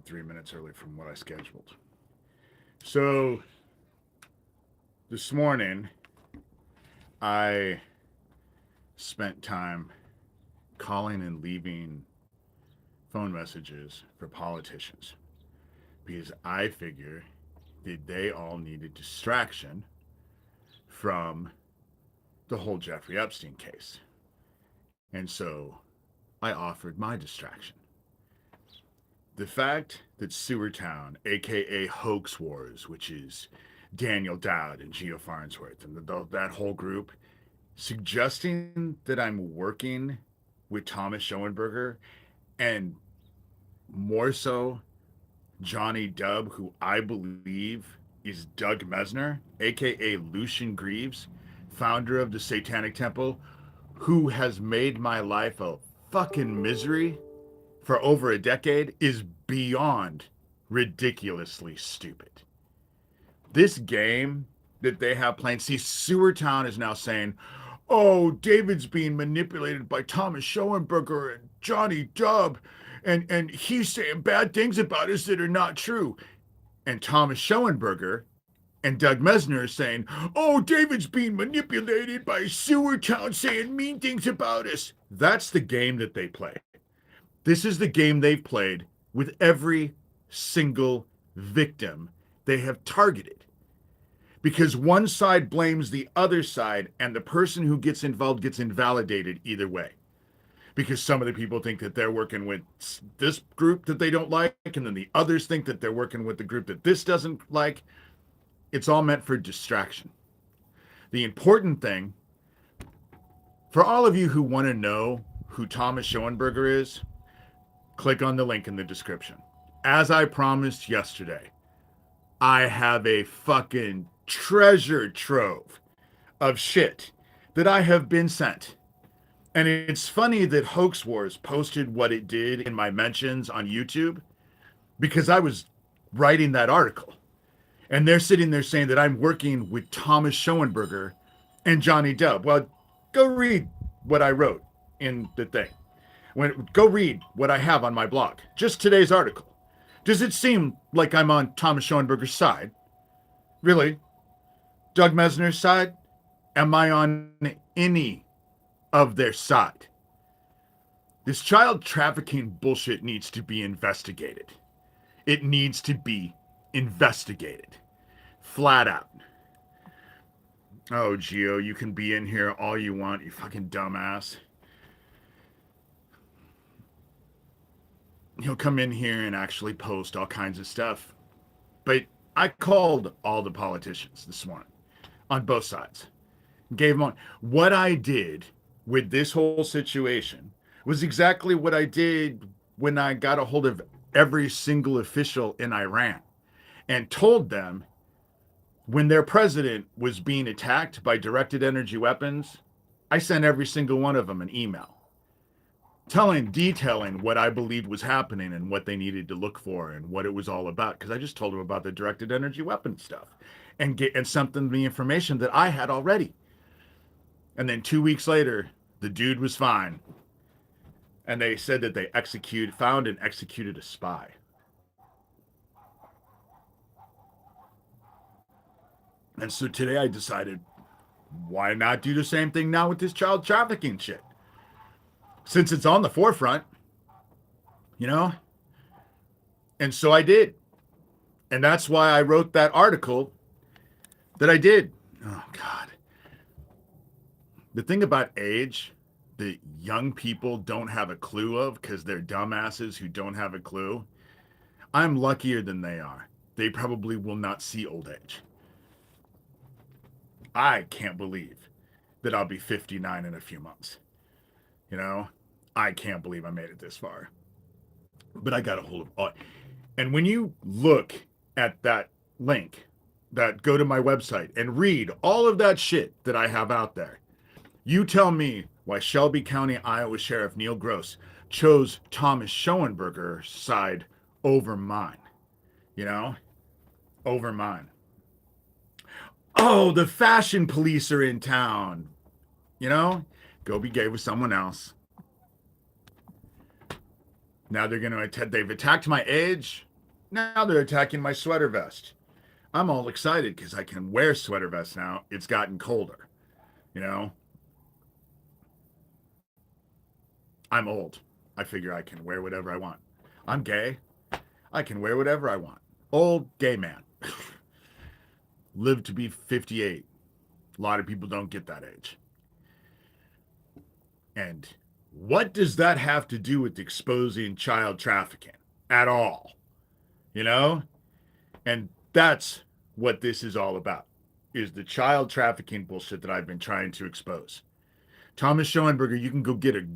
3 minutes early from what I scheduled. So this morning, I spent time calling and leaving phone messages for politicians because I figure that they all needed distraction from the whole Jeffrey Epstein case. And so I offered my distraction. The fact that Sewertown, aka Hoax Wars, which is Daniel Dowd and Geo Farnsworth and that whole group, suggesting that I'm working with Thomas Schoenberger and more so Johnny Dub, who I believe is Doug Mesner, aka Lucien Greaves, founder of the Satanic Temple, who has made my life a fucking misery for over a decade, is beyond ridiculously stupid. This game that they have playing, see, Sewertown is now saying, oh, David's being manipulated by Thomas Schoenberger and Johnny Dub, and he's saying bad things about us that are not true. And Thomas Schoenberger and Doug Mesner are saying, oh, David's being manipulated by Sewertown saying mean things about us. That's the game that they play. This is the game they've played with every single victim they have targeted. Because one side blames the other side, and the person who gets involved gets invalidated either way. Because some of the people think that they're working with this group that they don't like, and then the others think that they're working with the group that this doesn't like. It's all meant for distraction. The important thing, for all of you who want to know who Thomas Schoenberger is, click on the link in the description. As I promised yesterday, I have a fucking treasure trove of shit that I have been sent. And it's funny that Hoax Wars posted what it did in my mentions on YouTube because I was writing that article. And they're sitting there saying that I'm working with Thomas Schoenberger and Johnny Dub. Well, go read what I wrote in the thing. Go read what I have on my blog. Just today's article. Does it seem like I'm on Thomas Schoenberger's side? Really? Doug Mesner's side? Am I on any of their side? This child trafficking bullshit needs to be investigated. It needs to be investigated. Flat out. Oh, Gio, you can be in here all you want, you fucking dumbass. He'll come in here and actually post all kinds of stuff. But I called all the politicians this morning on both sides. Gave them on. What I did with this whole situation was exactly what I did when I got a hold of every single official in Iran and told them when their president was being attacked by directed energy weapons, I sent every single one of them an email detailing what I believed was happening and what they needed to look for and what it was all about. Because I just told them about the directed energy weapon stuff and sent them the information that I had already. And then 2 weeks later, the dude was fine. And they said that they found and executed a spy. And so today I decided, why not do the same thing now with this child trafficking shit? Since it's on the forefront, you know? And so I did. And that's why I wrote that article that I did. Oh, God. The thing about age that young people don't have a clue of because they're dumbasses who don't have a clue, I'm luckier than they are. They probably will not see old age. I can't believe that I'll be 59 in a few months. You know, I can't believe I made it this far. But I got a hold of all. And when you look at that link, that go to my website and read all of that shit that I have out there, you tell me why Shelby County, Iowa Sheriff Neil Gross chose Thomas Schoenberger's side over mine. You know, over mine. Oh, the fashion police are in town. You know, go be gay with someone else. Now they've attacked my age. Now they're attacking my sweater vest. I'm all excited because I can wear sweater vests now. It's gotten colder, you know? I'm old. I figure I can wear whatever I want. I'm gay. I can wear whatever I want. Old gay man. Live to be 58. A lot of people don't get that age. And what does that have to do with exposing child trafficking at all? You know? And that's what this is all about, is the child trafficking bullshit that I've been trying to expose. Thomas Schoenberger, you can go get a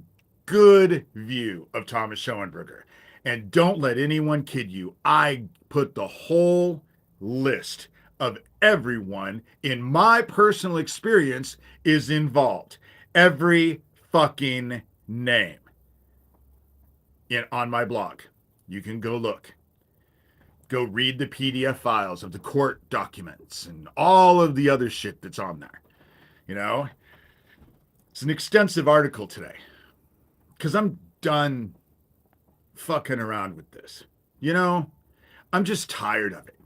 good view of Thomas Schoenberger. And don't let anyone kid you. I put the whole list of everyone in my personal experience is involved. Every fucking name on my blog. You can go look. Go read the PDF files of the court documents and all of the other shit that's on there. You know, it's an extensive article today because I'm done fucking around with this. You know, I'm just tired of it.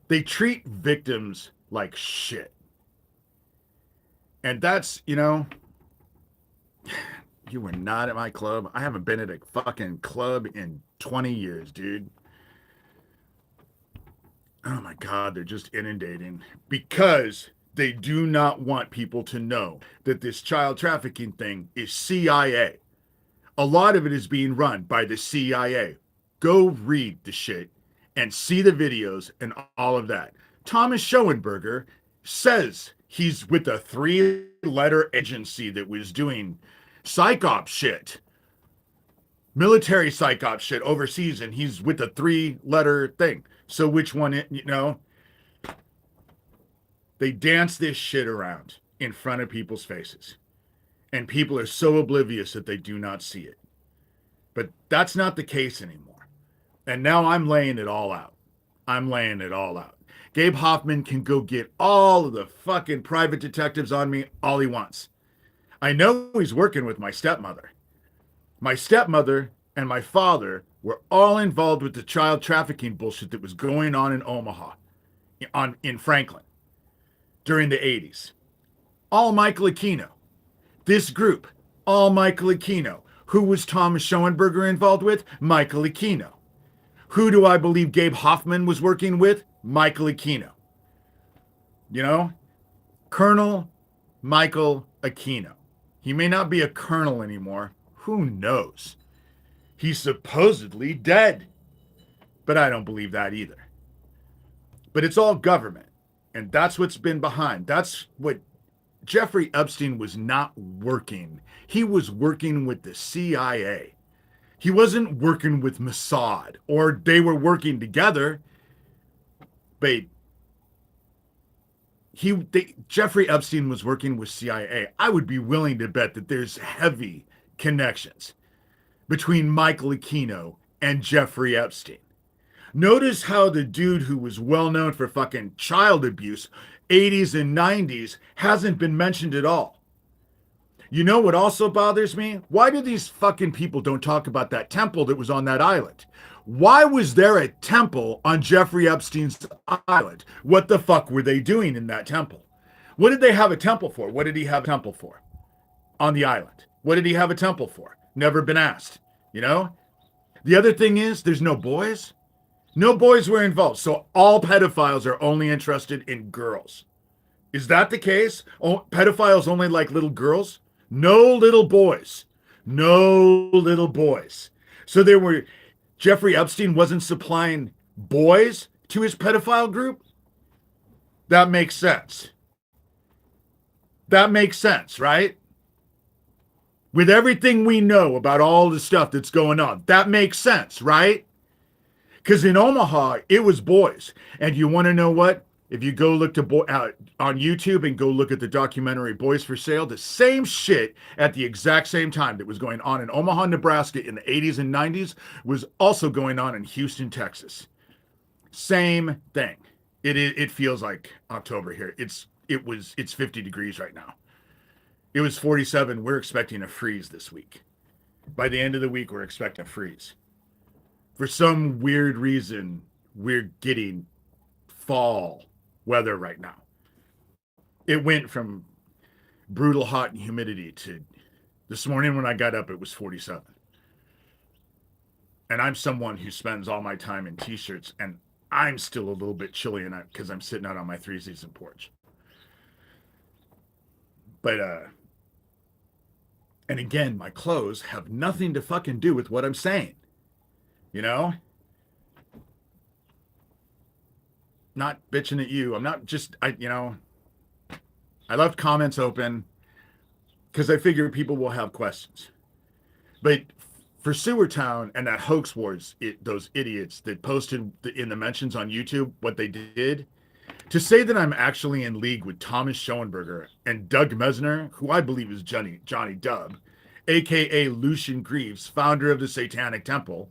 They treat victims like shit. And that's, you know, you were not at my club. I haven't been at a fucking club in 20 years, dude. Oh my God, they're just inundating because they do not want people to know that this child trafficking thing is CIA. A lot of it is being run by the CIA. Go read the shit and see the videos and all of that. Thomas Schoenberger says he's with a 3-letter agency that was doing psych op shit, military psych op shit overseas, and he's with a 3-letter thing. So which one, you know, they dance this shit around in front of people's faces. And people are so oblivious that they do not see it. But that's not the case anymore. And now I'm laying it all out. I'm laying it all out. Gabe Hoffman can go get all of the fucking private detectives on me all he wants. I know he's working with my stepmother. My stepmother and my father were all involved with the child trafficking bullshit that was going on in Omaha, in Franklin, during the 80s. All Michael Aquino. This group, all Michael Aquino. Who was Thomas Schoenberger involved with? Michael Aquino. Who do I believe Gabe Hoffman was working with? Michael Aquino. You know? Colonel Michael Aquino. He may not be a colonel anymore. Who knows? He's supposedly dead. But I don't believe that either. But it's all government. And that's what's been behind. That's what Jeffrey Epstein was not working. He was working with the CIA. He wasn't working with Mossad, or they were working together. But Jeffrey Epstein was working with CIA. I would be willing to bet that there's heavy connections between Michael Aquino and Jeffrey Epstein. Notice how the dude who was well known for fucking child abuse, 80s and 90s, hasn't been mentioned at all. You know what also bothers me? Why do these fucking people don't talk about that temple that was on that island? Why was there a temple on Jeffrey Epstein's island? What the fuck were they doing in that temple? What did they have a temple for? What did he have a temple for on the island? What did he have a temple for? Never been asked, you know? The other thing is, there's no boys. No boys were involved. So all pedophiles are only interested in girls. Is that the case? Pedophiles only like little girls? No little boys. No little boys. So Jeffrey Epstein wasn't supplying boys to his pedophile group? That makes sense. That makes sense, right? With everything we know about all the stuff that's going on, that makes sense, right? Because in Omaha, it was boys. And you want to know what? If you go look on YouTube and go look at the documentary Boys for Sale, the same shit at the exact same time that was going on in Omaha, Nebraska in the 80s and 90s was also going on in Houston, Texas. Same thing. It feels like October here. It's 50 degrees right now. It was 47. We're expecting a freeze this week. By the end of the week, we're expecting a freeze. For some weird reason, we're getting fall weather right now. It went from brutal hot and humidity to this morning when I got up, it was 47. And I'm someone who spends all my time in t-shirts, and I'm still a little bit chilly because I'm sitting out on my 3-season porch. But and again, my clothes have nothing to fucking do with what I'm saying. You know? Not bitching at you. I'm not just I left comments open because I figure people will have questions. But for Sewertown and that hoax wars, those idiots that posted in the mentions on YouTube what they did, to say that I'm actually in league with Thomas Schoenberger and Doug Mesner, who I believe is Johnny Dub, aka Lucien Greaves, founder of the Satanic Temple,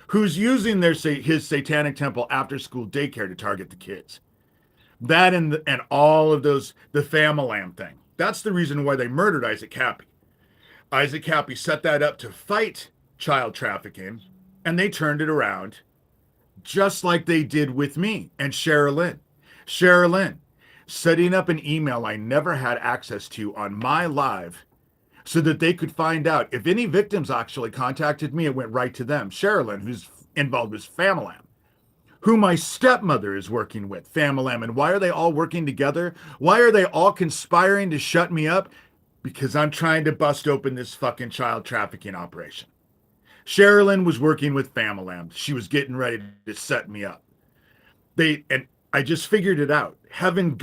who's using his Satanic Temple after school daycare to target the kids. That and all of those, the Famalam thing. That's the reason why they murdered Isaac Cappy. Isaac Cappy set that up to fight child trafficking, and they turned it around just like they did with me and Sherilyn. Sherilyn setting up an email I never had access to on my live so that they could find out if any victims actually contacted me, it went right to them. Sherilyn, who's involved with Famalam, who my stepmother is working with, Famalam. And why are they all working together? Why are they all conspiring to shut me up? Because I'm trying to bust open this fucking child trafficking operation. Sherilyn was working with Famalam. She was getting ready to set me up. And I just figured it out. Heaven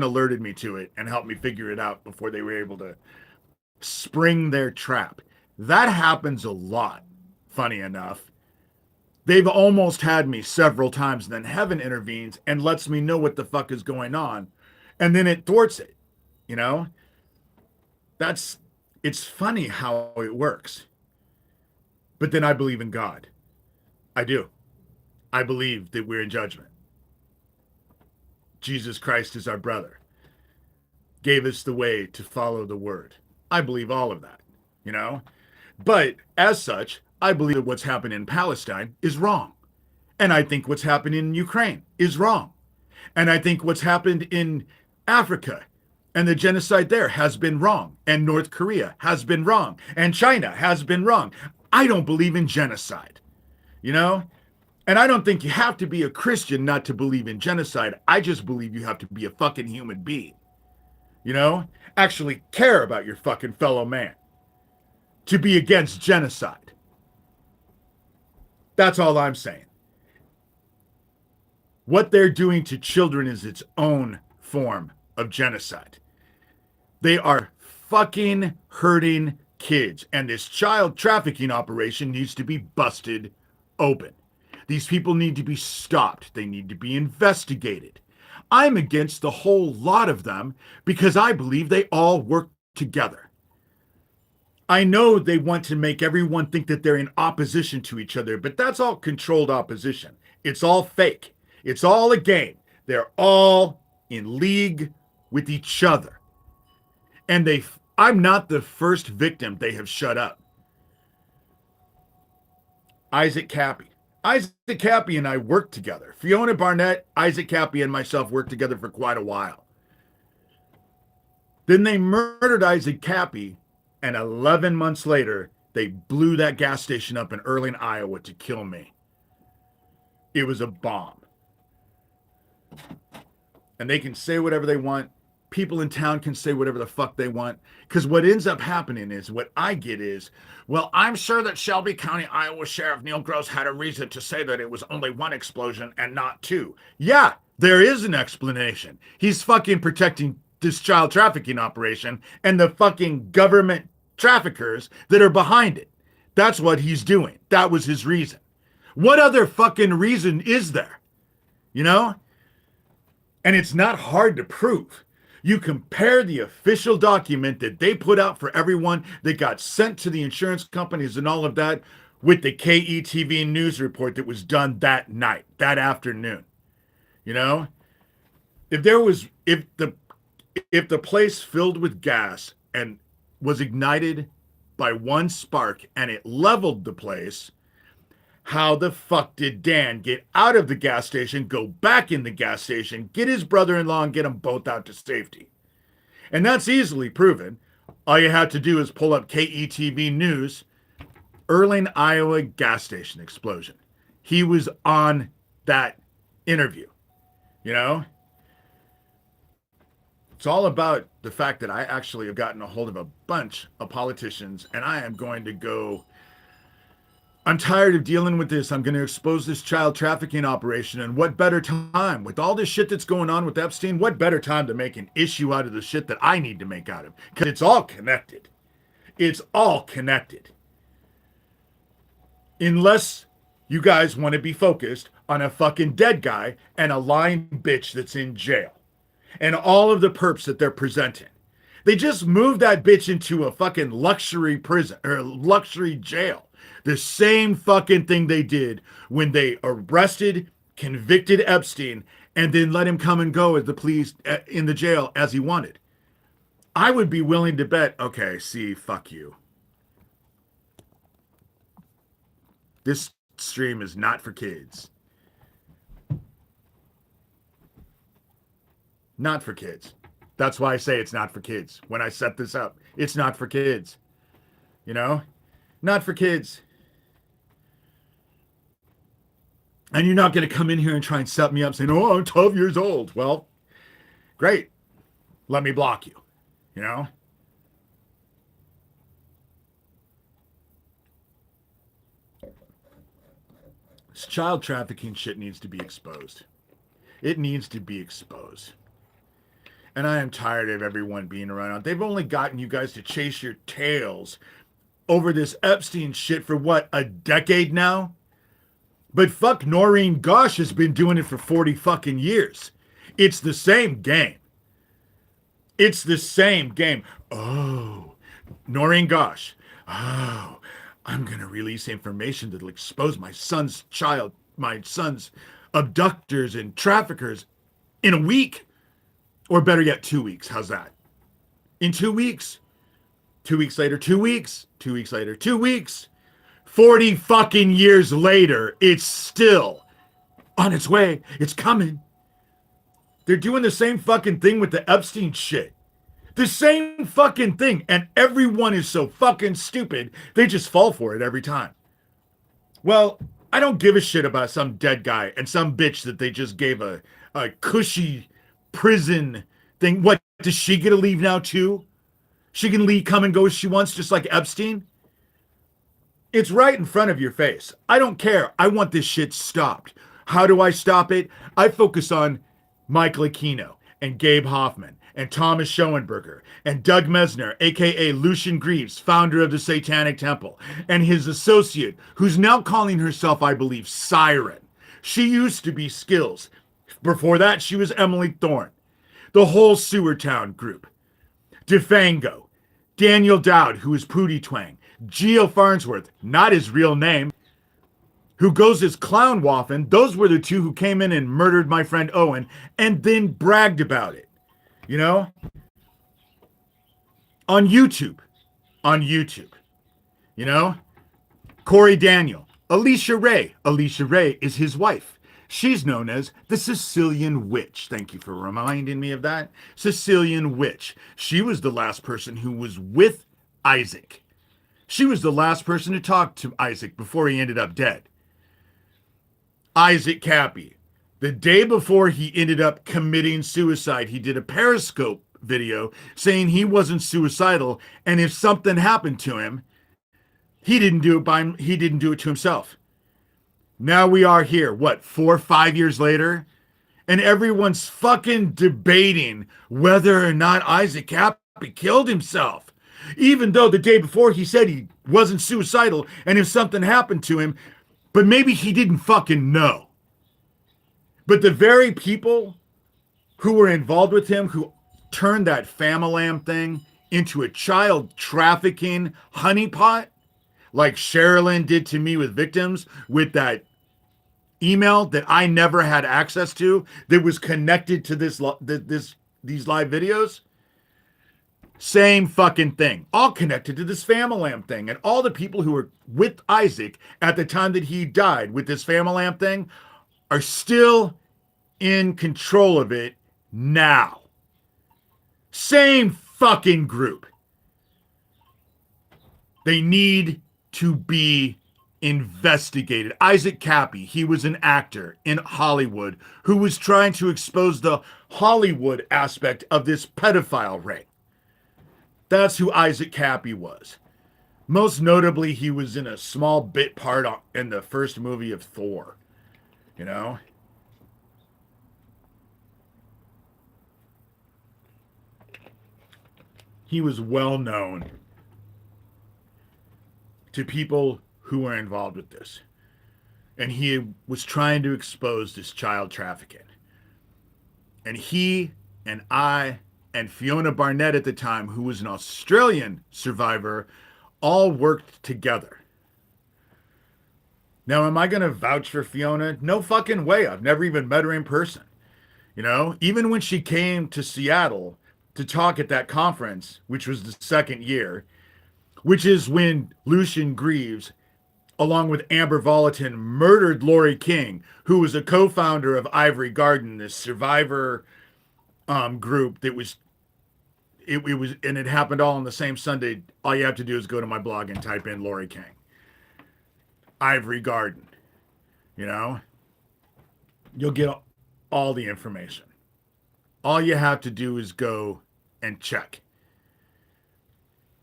alerted me to it and helped me figure it out before they were able to spring their trap. That happens a lot, funny enough. They've almost had me several times, and then heaven intervenes and lets me know what the fuck is going on, and then it thwarts it, you know? It's funny how it works. But then I believe in God. I do. I believe that we're in judgment. Jesus Christ is our brother. Gave us the way to follow the word. I believe all of that, you know? But as such, I believe that what's happened in Palestine is wrong. And I think what's happened in Ukraine is wrong. And I think what's happened in Africa and the genocide there has been wrong. And North Korea has been wrong. And China has been wrong. I don't believe in genocide, you know? And I don't think you have to be a Christian not to believe in genocide. I just believe you have to be a fucking human being, you know? Actually care about your fucking fellow man to be against genocide. That's all I'm saying. What they're doing to children is its own form of genocide. They are fucking hurting kids, and this child trafficking operation needs to be busted open. These people need to be stopped. They need to be investigated. I'm against the whole lot of them because I believe they all work together. I know they want to make everyone think that they're in opposition to each other, but that's all controlled opposition. It's all fake. It's all a game. They're all in league with each other. And I'm not the first victim they have shut up. Isaac Cappy. Isaac Cappy and I worked together. Fiona Barnett, Isaac Cappy, and myself worked together for quite a while. Then they murdered Isaac Cappy, and 11 months later, they blew that gas station up in Earling, Iowa to kill me. It was a bomb. And they can say whatever they want. People in town can say whatever the fuck they want. Because what ends up happening is, what I get is, well, I'm sure that Shelby County, Iowa Sheriff Neil Gross had a reason to say that it was only one explosion and not two. Yeah, there is an explanation. He's fucking protecting this child trafficking operation and the fucking government traffickers that are behind it. That's what he's doing. That was his reason. What other fucking reason is there? You know? And it's not hard to prove. You compare the official document that they put out for everyone that got sent to the insurance companies and all of that with the KETV news report that was done that night, that afternoon. You know? If the place filled with gas and was ignited by one spark and it leveled the place, How the fuck did Dan get out of the gas station, go back in the gas station, get his brother-in-law, and get them both out to safety? And that's easily proven. All you had to do is pull up KETV News, Erling, Iowa gas station explosion. He was on that interview, you know? It's all about the fact that I actually have gotten a hold of a bunch of politicians, and I am going to go. I'm tired of dealing with this. I'm going to expose this child trafficking operation. And what better time with all this shit that's going on with Epstein? What better time to make an issue out of the shit that I need to make out of? Because it's all connected. It's all connected. Unless you guys want to be focused on a fucking dead guy and a lying bitch that's in jail and all of the perps that they're presenting. They just moved that bitch into a fucking luxury prison or luxury jail. The same fucking thing they did when they arrested, convicted Epstein, and then let him come and go as the police in the jail as he wanted. I would be willing to bet, okay, see, fuck you. This stream is not for kids. Not for kids. That's why I say it's not for kids. When I set this up, it's not for kids. You know? Not for kids. And you're not going to come in here and try and set me up saying, oh, I'm 12 years old. Well, great. Let me block you. You know? This child trafficking shit needs to be exposed. It needs to be exposed. And I am tired of everyone being around. They've only gotten you guys to chase your tails over this Epstein shit for what, a decade now? But fuck, Noreen Gosh has been doing it for 40 fucking years. It's the same game. It's the same game. Oh, Noreen Gosh. Oh, I'm going to release information that'll expose my son's abductors and traffickers in a week. Or better yet, 2 weeks. How's that? In 2 weeks. 2 weeks later, 2 weeks. 2 weeks later, 2 weeks. 40 fucking years later, it's still on its way. It's coming. They're doing the same fucking thing with the Epstein shit. The same fucking thing. And everyone is so fucking stupid, they just fall for it every time. Well, I don't give a shit about some dead guy and some bitch that they just gave a cushy prison thing. What, does she get to leave now too? She can leave, come and go as she wants, just like Epstein? It's right in front of your face. I don't care. I want this shit stopped. How do I stop it? I focus on Mike Aquino and Gabe Hoffman and Thomas Schoenberger and Doug Mesner, a.k.a. Lucien Greaves, founder of the Satanic Temple, and his associate, who's now calling herself, I believe, Siren. She used to be Skills. Before that, she was Emily Thorne. The whole Sewertown group. DeFango. Daniel Dowd, who is Pootie Twang. Geo Farnsworth, not his real name, who goes as Clown Waffen. Those were the two who came in and murdered my friend Owen and then bragged about it. You know? On YouTube. On YouTube. You know? Corey Daniel. Alicia Ray. Alicia Ray is his wife. She's known as the Sicilian Witch. Thank you for reminding me of that. Sicilian Witch. She was the last person who was with Isaac. She was the last person to talk to Isaac before he ended up dead. Isaac Cappy. The day before he ended up committing suicide, he did a Periscope video saying he wasn't suicidal, and if something happened to him, he didn't do it to himself. Now we are here, what, 4 or 5 years later? And everyone's fucking debating whether or not Isaac Cappy killed himself. Even though the day before he said he wasn't suicidal, and if something happened to him, but maybe he didn't fucking know. But the very people who were involved with him, who turned that Famalam thing into a child trafficking honeypot, like Sherilyn did to me with victims, with that email that I never had access to, that was connected to these live videos. Same fucking thing. All connected to this Famalam thing. And all the people who were with Isaac at the time that he died with this Famalam thing are still in control of it now. Same fucking group. They need to be investigated. Isaac Cappy, he was an actor in Hollywood who was trying to expose the Hollywood aspect of this pedophile ring. That's who Isaac Cappy was. Most notably, he was in a small bit part in the first movie of Thor. You know? He was well known to people who were involved with this. And he was trying to expose this child trafficking. And he and I and Fiona Barnett at the time, who was an Australian survivor, all worked together. Now, am I going to vouch for Fiona? No fucking way. I've never even met her in person. You know, even when she came to Seattle to talk at that conference, which was the second year, which is when Lucien Greaves, along with Amber Volatin, murdered Lori King, who was a co-founder of Ivory Garden, this survivor group that was, it was, and it happened all on the same Sunday. All you have to do is go to my blog and type in Lori King. Ivory Garden, you know? You'll get all the information. All you have to do is go and check.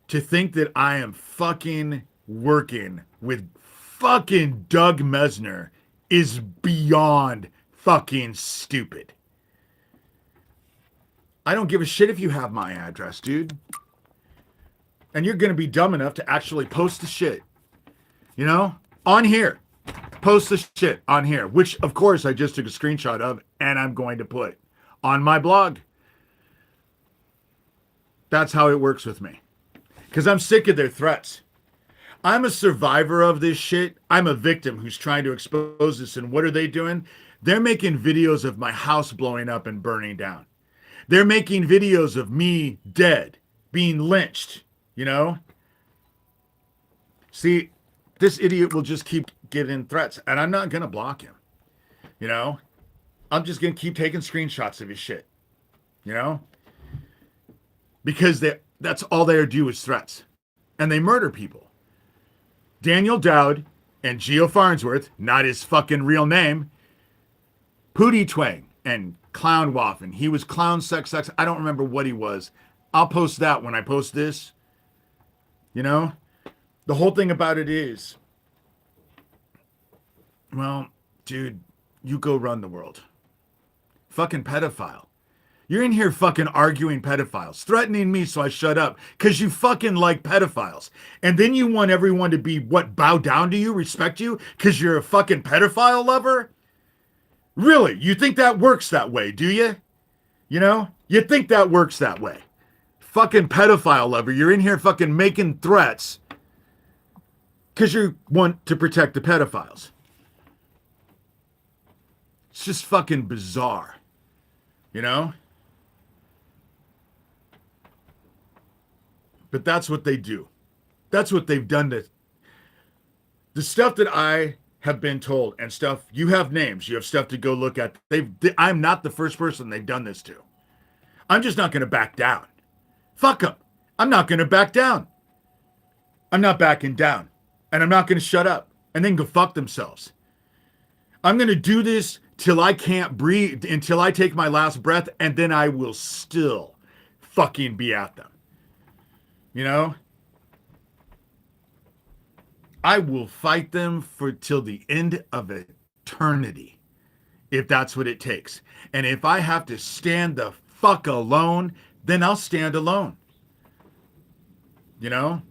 To think that I am fucking working with fucking Doug Mesner is beyond fucking stupid. I don't give a shit if you have my address, dude. And you're going to be dumb enough to actually post the shit. You know? On here. Post the shit on here. Which, of course, I just took a screenshot of and I'm going to put on my blog. That's how it works with me. Because I'm sick of their threats. I'm a survivor of this shit. I'm a victim who's trying to expose this. And what are they doing? They're making videos of my house blowing up and burning down. They're making videos of me dead, being lynched, you know? See, this idiot will just keep giving threats, and I'm not going to block him, you know? I'm just going to keep taking screenshots of his shit, you know? Because that's all they do is threats, and they murder people. Daniel Dowd and Geo Farnsworth, not his fucking real name, Pootie Twang and Clown Waffen. He was Clown Sex. I don't remember what he was. I'll post that when I post this. You know? The whole thing about it is, well, dude, you go run the world. Fucking pedophile. You're in here fucking arguing pedophiles, threatening me so I shut up because you fucking like pedophiles. And then you want everyone to be, what, bow down to you, respect you because you're a fucking pedophile lover? Really? You think that works that way, do you? You know? You think that works that way. Fucking pedophile lover. You're in here fucking making threats because you want to protect the pedophiles. It's just fucking bizarre. You know? But that's what they do. That's what they've done to the stuff that I have been told and stuff. You have names. You have stuff to go look at. I'm not the first person they've done this to. I'm just not going to back down. Fuck them. I'm not going to back down. I'm not backing down. And I'm not going to shut up and then go fuck themselves. I'm going to do this till I can't breathe, until I take my last breath, and then I will still fucking be at them. You know? I will fight them for till the end of eternity, if that's what it takes. And if I have to stand the fuck alone, then I'll stand alone. You know?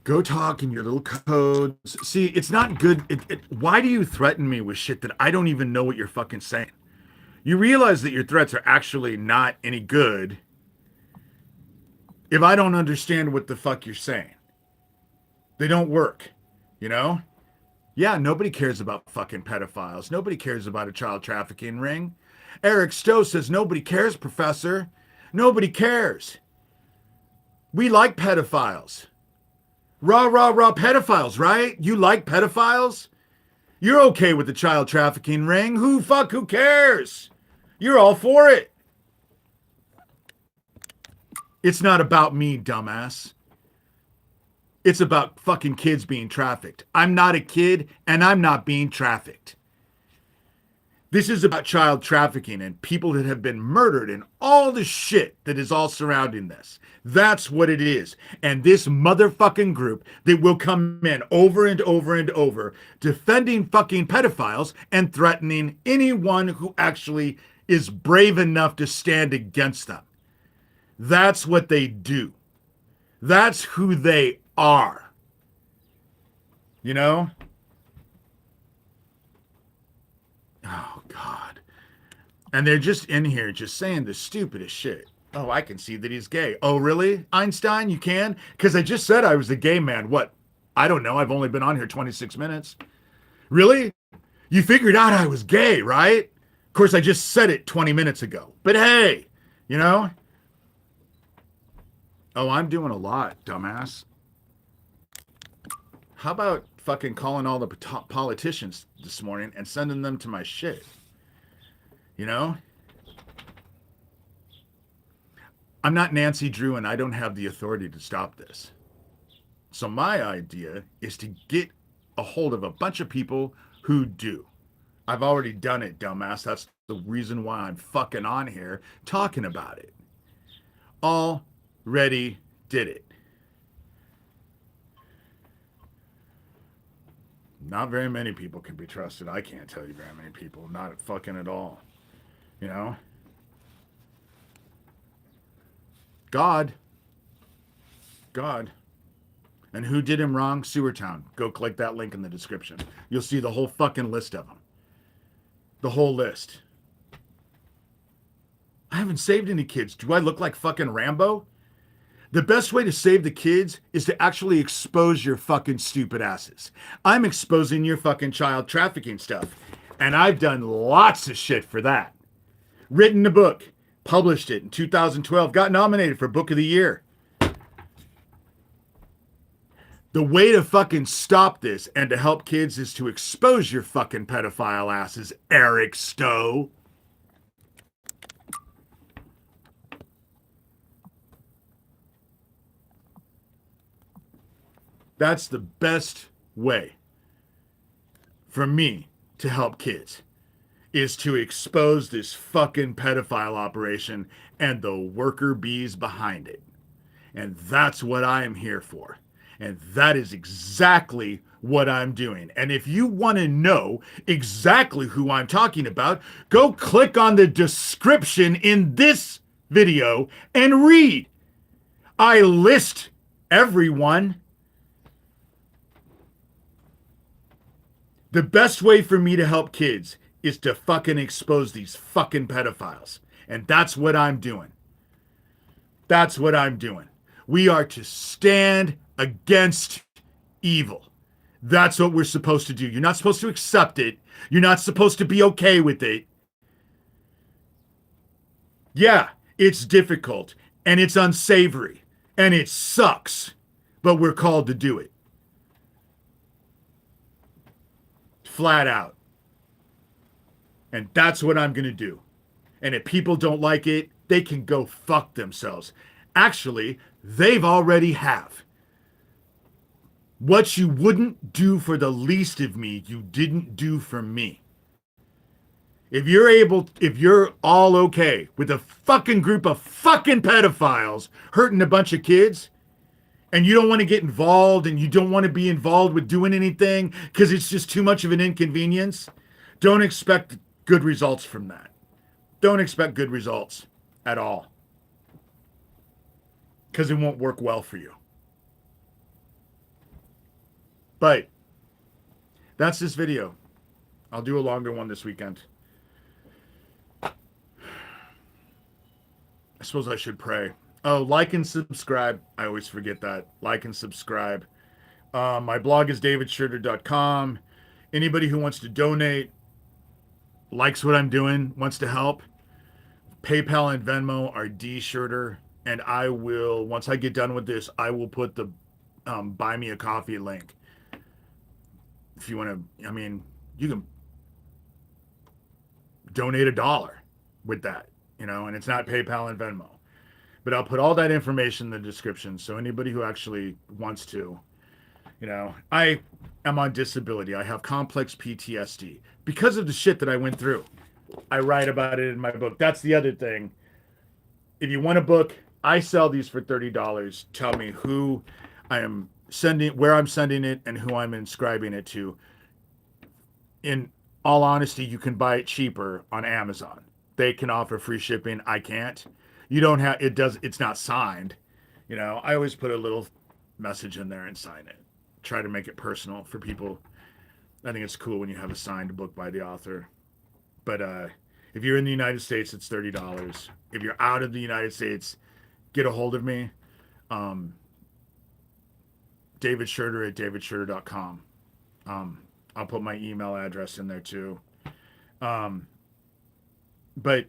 Go talk in your little codes. See, it's not good. Why do you threaten me with shit that I don't even know what you're fucking saying? You realize that your threats are actually not any good if I don't understand what the fuck you're saying. They don't work, you know? Yeah, nobody cares about fucking pedophiles. Nobody cares about a child trafficking ring. Eric Stowe says, nobody cares, Professor. Nobody cares. We like pedophiles. Rah, rah, rah, pedophiles, right? You like pedophiles? You're okay with the child trafficking ring. Who cares? You're all for it. It's not about me, dumbass. It's about fucking kids being trafficked. I'm not a kid and I'm not being trafficked. This is about child trafficking and people that have been murdered and all the shit that is all surrounding this. That's what it is. And this motherfucking group that will come in over and over and over defending fucking pedophiles and threatening anyone who actually is brave enough to stand against them. That's what they do. That's who they are. You know? Oh, God. And they're just in here just saying the stupidest shit. Oh, I can see that he's gay. Oh, really? Einstein, you can? Because I just said I was a gay man. What? I don't know. I've only been on here 26 minutes. Really? You figured out I was gay, right? Of course, I just said it 20 minutes ago. But hey, you know? Oh, I'm doing a lot, dumbass. How about fucking calling all the politicians this morning and sending them to my shit? You know? I'm not Nancy Drew and I don't have the authority to stop this. So my idea is to get a hold of a bunch of people who do. I've already done it, dumbass. That's the reason why I'm fucking on here talking about it. Already did it. Not very many people can be trusted. I can't tell you very many people. Not fucking at all. You know? God. And who did him wrong? Sewertown. Go click that link in the description. You'll see the whole fucking list of them. The whole list. I haven't saved any kids. Do I look like fucking Rambo? The best way to save the kids is to actually expose your fucking stupid asses. I'm exposing your fucking child trafficking stuff. And I've done lots of shit for that. Written a book. Published it in 2012. Got nominated for Book of the Year. The way to fucking stop this and to help kids is to expose your fucking pedophile asses, Eric Stowe. That's the best way for me to help kids, is to expose this fucking pedophile operation and the worker bees behind it. And that's what I am here for. And that is exactly what I'm doing. And if you want to know exactly who I'm talking about, go click on the description in this video and read. I list everyone. The best way for me to help kids is to fucking expose these fucking pedophiles. And that's what I'm doing. That's what I'm doing. We are to stand against evil. That's what we're supposed to do. You're not supposed to accept it. You're not supposed to be okay with it. Yeah, it's difficult and it's unsavory and it sucks, but we're called to do it. Flat out. And that's what I'm going to do. And if people don't like it, they can go fuck themselves. Actually, they've already have. What you wouldn't do for the least of me, you didn't do for me. If you're all okay with a fucking group of fucking pedophiles hurting a bunch of kids, and you don't want to get involved and you don't want to be involved with doing anything because it's just too much of an inconvenience, don't expect good results from that. Don't expect good results at all. Because it won't work well for you. But that's this video. I'll do a longer one this weekend. I suppose I should pray. Oh, like and subscribe. I always forget that. Like and subscribe. My blog is DavidShurter.com. Anybody who wants to donate, likes what I'm doing, wants to help, PayPal and Venmo are DShurter, and I will, once I get done with this, I will put the buy me a coffee link. If you want to, I mean, you can donate $1 with that, and it's not PayPal and Venmo. But I'll put all that information in the description. So anybody who actually wants to, I am on disability. I have complex PTSD because of the shit that I went through. I write about it in my book. That's the other thing. If you want a book, I sell these for $30. Tell me who I am sending, where I'm sending it, and who I'm inscribing it to. In all honesty, you can buy it cheaper on Amazon. They can offer free shipping. I can't. You don't have, it's not signed. I always put a little message in there and sign it. Try to make it personal for people. I think it's cool when you have a signed book by the author. But if you're in the United States, it's $30. If you're out of the United States, get a hold of me. DavidShurter at DavidShurter.com. I'll put my email address in there too. But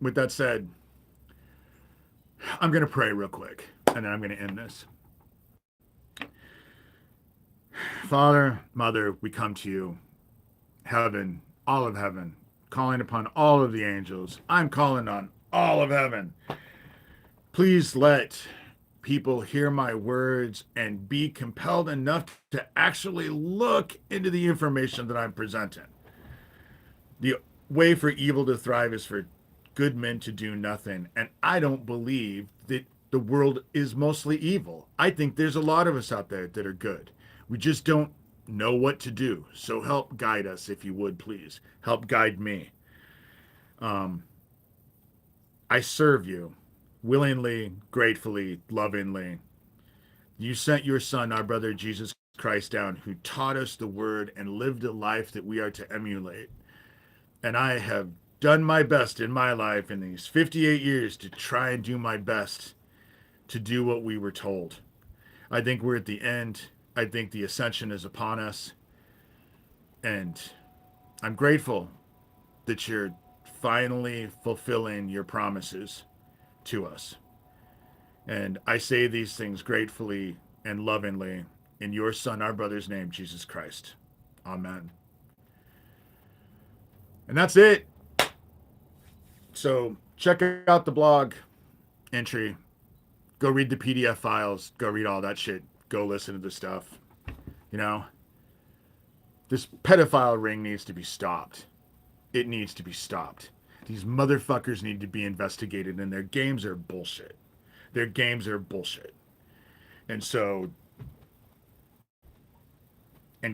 with that said, I'm going to pray real quick, and then I'm going to end this. Father, Mother, we come to you, heaven, all of heaven, calling upon all of the angels. I'm calling on all of heaven. Please let people hear my words and be compelled enough to actually look into the information that I'm presenting. The way for evil to thrive is for good men to do nothing. And I don't believe that the world is mostly evil. I think there's a lot of us out there that are good. We just don't know what to do. So help guide us, if you would, please. Help guide me. I serve you willingly, gratefully, lovingly. You sent your son, our brother Jesus Christ, down, who taught us the word and lived a life that we are to emulate. And I have done my best in my life in these 58 years to try and do my best to do what we were told. I think we're at the end. I think the ascension is upon us. And I'm grateful that you're finally fulfilling your promises to us. And I say these things gratefully and lovingly in your son, our brother's name, Jesus Christ. Amen. And that's it. So check out the blog entry. Go read the PDF files. Go read all that shit. Go listen to the stuff. This pedophile ring needs to be stopped. It needs to be stopped. These motherfuckers need to be investigated, and their games are bullshit. Their games are bullshit. And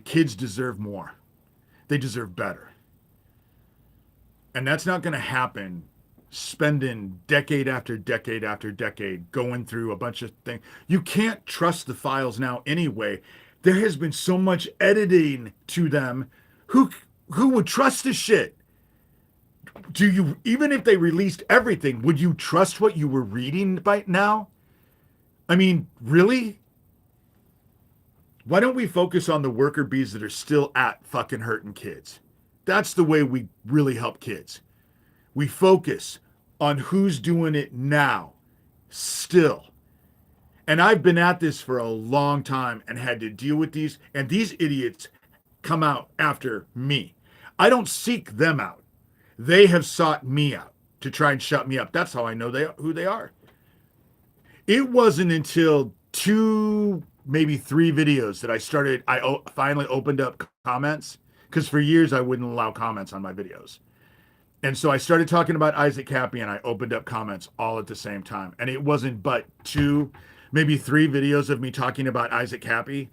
kids deserve more. They deserve better. And that's not going to happen spending decade after decade after decade going through a bunch of things. You can't trust the files now anyway. There has been so much editing to them. Who would trust this shit? Do you, even if they released everything, would you trust what you were reading by now? I mean, really? Why don't we focus on the worker bees that are still at fucking hurting kids? That's the way we really help kids. We focus on who's doing it now, still. And I've been at this for a long time and had to deal with these, and these idiots come out after me. I don't seek them out. They have sought me out to try and shut me up. That's how I know who they are. It wasn't until 2, maybe 3 videos that I finally opened up comments, because for years I wouldn't allow comments on my videos. And so I started talking about Isaac Kappy, and I opened up comments all at the same time. And it wasn't but 2, maybe 3 videos of me talking about Isaac Kappy.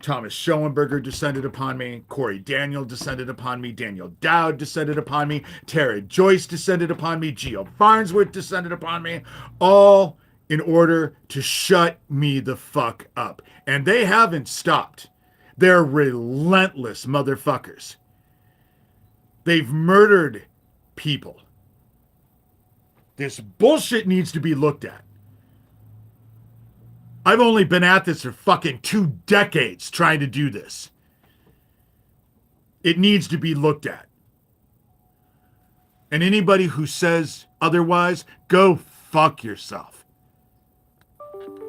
Thomas Schoenberger descended upon me. Corey Daniel descended upon me. Daniel Dowd descended upon me. Tara Joyce descended upon me. Geo Farnsworth descended upon me. All in order to shut me the fuck up. And they haven't stopped. They're relentless motherfuckers. They've murdered people. This bullshit needs to be looked at. I've only been at this for fucking 2 decades trying to do this. It needs to be looked at. And anybody who says otherwise, go fuck yourself.